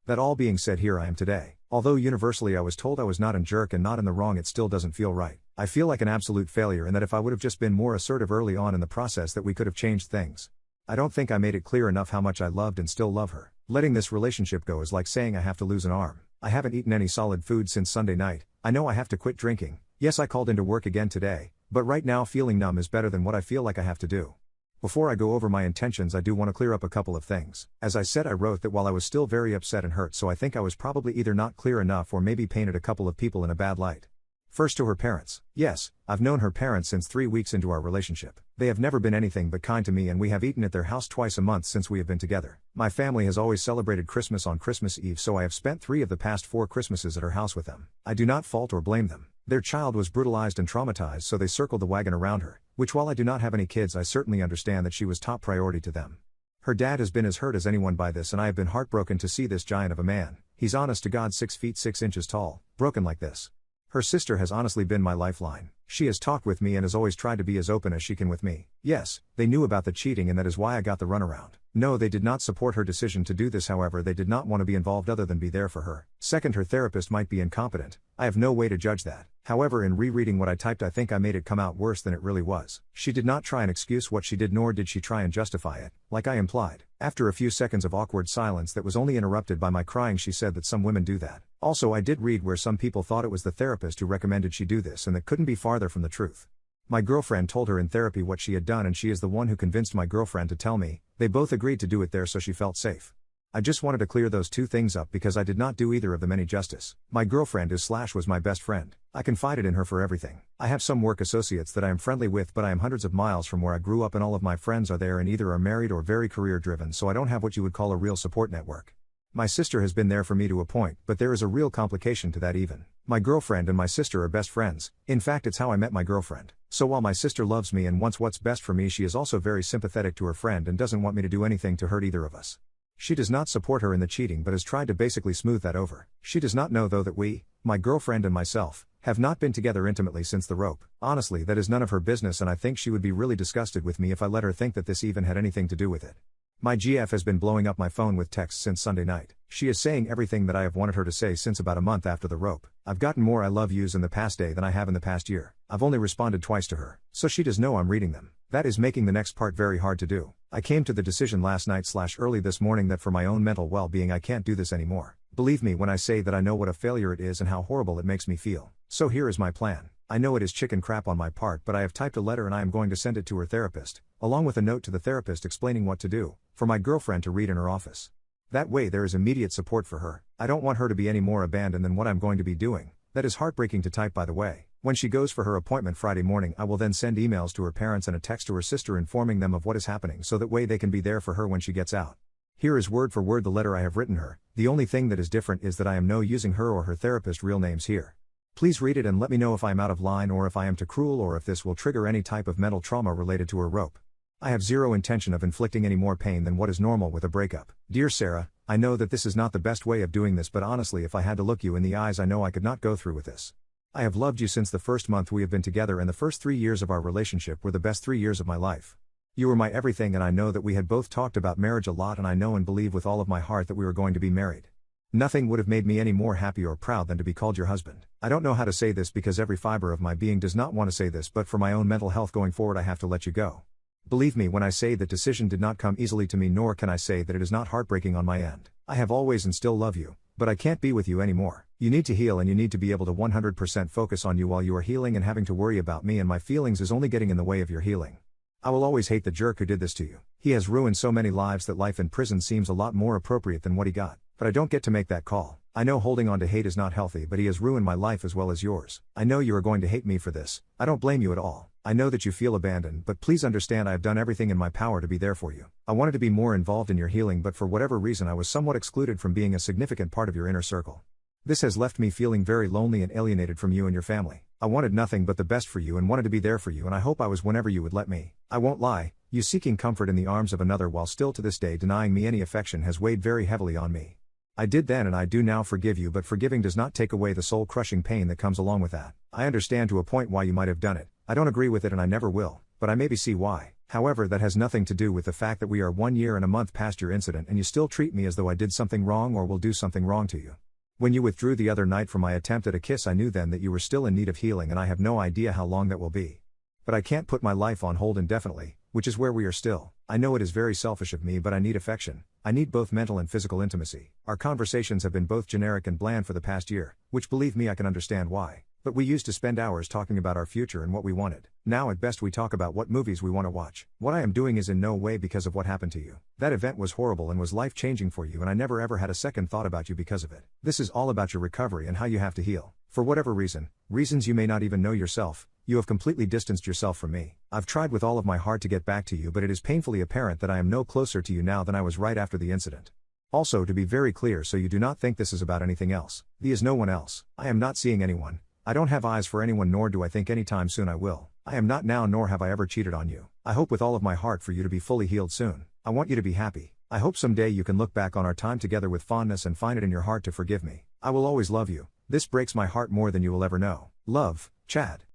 That all being said, here I am today. Although universally I was told I was not a jerk and not in the wrong, it still doesn't feel right. I feel like an absolute failure, and that if I would have just been more assertive early on in the process, that we could have changed things. I don't think I made it clear enough how much I loved and still love her. Letting this relationship go is like saying I have to lose an arm. I haven't eaten any solid food since Sunday night. I know I have to quit drinking. Yes, I called into work again today, but right now feeling numb is better than what I feel like I have to do. Before I go over my intentions, I do want to clear up a couple of things. As I said, I wrote that while I was still very upset and hurt, so I think I was probably either not clear enough or maybe painted a couple of people in a bad light. First, to her parents. Yes, I've known her parents since 3 weeks into our relationship. They have never been anything but kind to me, and we have eaten at their house twice a month since we have been together. My family has always celebrated Christmas on Christmas Eve, so I have spent 3 of the past 4 Christmases at her house with them. I do not fault or blame them. Their child was brutalized and traumatized, so they circled the wagon around her, which, while I do not have any kids, I certainly understand that she was top priority to them. Her dad has been as hurt as anyone by this, and I have been heartbroken to see this giant of a man, he's honest to God 6 feet 6 inches tall, broken like this. Her sister has honestly been my lifeline. She has talked with me and has always tried to be as open as she can with me. Yes, they knew about the cheating, and that is why I got the runaround. No, they did not support her decision to do this, however, they did not want to be involved other than be there for her. Second, her therapist might be incompetent. I have no way to judge that. However, in rereading what I typed, I think I made it come out worse than it really was. She did not try and excuse what she did, nor did she try and justify it, like I implied. After a few seconds of awkward silence that was only interrupted by my crying, she said that some women do that. Also, I did read where some people thought it was the therapist who recommended she do this, and that couldn't be farther from the truth. My girlfriend told her in therapy what she had done, and she is the one who convinced my girlfriend to tell me. They both agreed to do it there, so she felt safe. I just wanted to clear those 2 things up because I did not do either of them any justice. My girlfriend was my best friend. I confided in her for everything. I have some work associates that I am friendly with, but I am hundreds of miles from where I grew up, and all of my friends are there and either are married or very career driven, so I don't have what you would call a real support network. My sister has been there for me to a point, but there is a real complication to that even. My girlfriend and my sister are best friends. In fact, it's how I met my girlfriend. So while my sister loves me and wants what's best for me, she is also very sympathetic to her friend and doesn't want me to do anything to hurt either of us. She does not support her in the cheating, but has tried to basically smooth that over. She does not know, though, that we, my girlfriend and myself, have not been together intimately since the rope. Honestly, that is none of her business, and I think she would be really disgusted with me if I let her think that this even had anything to do with it. My GF has been blowing up my phone with texts since Sunday night. She is saying everything that I have wanted her to say since about a month after the rope. I've gotten more I love yous in the past day than I have in the past year. I've only responded twice to her, so she does know I'm reading them. That is making the next part very hard to do. I came to the decision last night / early this morning that for my own mental well-being I can't do this anymore. Believe me when I say that I know what a failure it is and how horrible it makes me feel. So here is my plan. I know it is chicken crap on my part, but I have typed a letter and I am going to send it to her therapist, along with a note to the therapist explaining what to do, for my girlfriend to read in her office. That way there is immediate support for her. I don't want her to be any more abandoned than what I'm going to be doing. That is heartbreaking to type, by the way. When she goes for her appointment Friday morning, I will then send emails to her parents and a text to her sister informing them of what is happening, so that way they can be there for her when she gets out. Here is word for word the letter I have written her. The only thing that is different is that I am no using her or her therapist real names here. Please read it and let me know if I am out of line or if I am too cruel or if this will trigger any type of mental trauma related to her rope. I have zero intention of inflicting any more pain than what is normal with a breakup. Dear Sarah, I know that this is not the best way of doing this, but honestly, if I had to look you in the eyes, I know I could not go through with this. I have loved you since the first month we have been together, and the first 3 years of our relationship were the best 3 years of my life. You were my everything, and I know that we had both talked about marriage a lot, and I know and believe with all of my heart that we were going to be married. Nothing would have made me any more happy or proud than to be called your husband. I don't know how to say this because every fiber of my being does not want to say this, but for my own mental health going forward I have to let you go. Believe me when I say that decision did not come easily to me, nor can I say that it is not heartbreaking on my end. I have always and still love you, but I can't be with you anymore. You need to heal, and you need to be able to 100% focus on you while you are healing, and having to worry about me and my feelings is only getting in the way of your healing. I will always hate the jerk who did this to you. He has ruined so many lives that life in prison seems a lot more appropriate than what he got. But I don't get to make that call. I know holding on to hate is not healthy, but he has ruined my life as well as yours. I know you are going to hate me for this. I don't blame you at all. I know that you feel abandoned, but please understand I have done everything in my power to be there for you. I wanted to be more involved in your healing, but for whatever reason I was somewhat excluded from being a significant part of your inner circle. This has left me feeling very lonely and alienated from you and your family. I wanted nothing but the best for you and wanted to be there for you, and I hope I was whenever you would let me. I won't lie, you seeking comfort in the arms of another while still to this day denying me any affection has weighed very heavily on me. I did then and I do now forgive you, but forgiving does not take away the soul-crushing pain that comes along with that. I understand to a point why you might have done it. I don't agree with it and I never will, but I maybe see why. However, that has nothing to do with the fact that we are 1 year and a month past your incident and you still treat me as though I did something wrong or will do something wrong to you. When you withdrew the other night from my attempt at a kiss, I knew then that you were still in need of healing, and I have no idea how long that will be. But I can't put my life on hold indefinitely, which is where we are still. I know it is very selfish of me, but I need affection. I need both mental and physical intimacy. Our conversations have been both generic and bland for the past year, which, believe me, I can understand why. But we used to spend hours talking about our future and what we wanted. Now at best we talk about what movies we want to watch. What I am doing is in no way because of what happened to you. That event was horrible and was life-changing for you, and I never ever had a second thought about you because of it. This is all about your recovery and how you have to heal. For whatever reasons you may not even know yourself, you have completely distanced yourself from me. I've tried with all of my heart to get back to you, but it is painfully apparent that I am no closer to you now than I was right after the incident. Also, to be very clear so you do not think this is about anything else, there is no one else. I am not seeing anyone. I don't have eyes for anyone, nor do I think anytime soon I will. I am not now, nor have I ever cheated on you. I hope with all of my heart for you to be fully healed soon. I want you to be happy. I hope someday you can look back on our time together with fondness and find it in your heart to forgive me. I will always love you. This breaks my heart more than you will ever know. Love, Chad.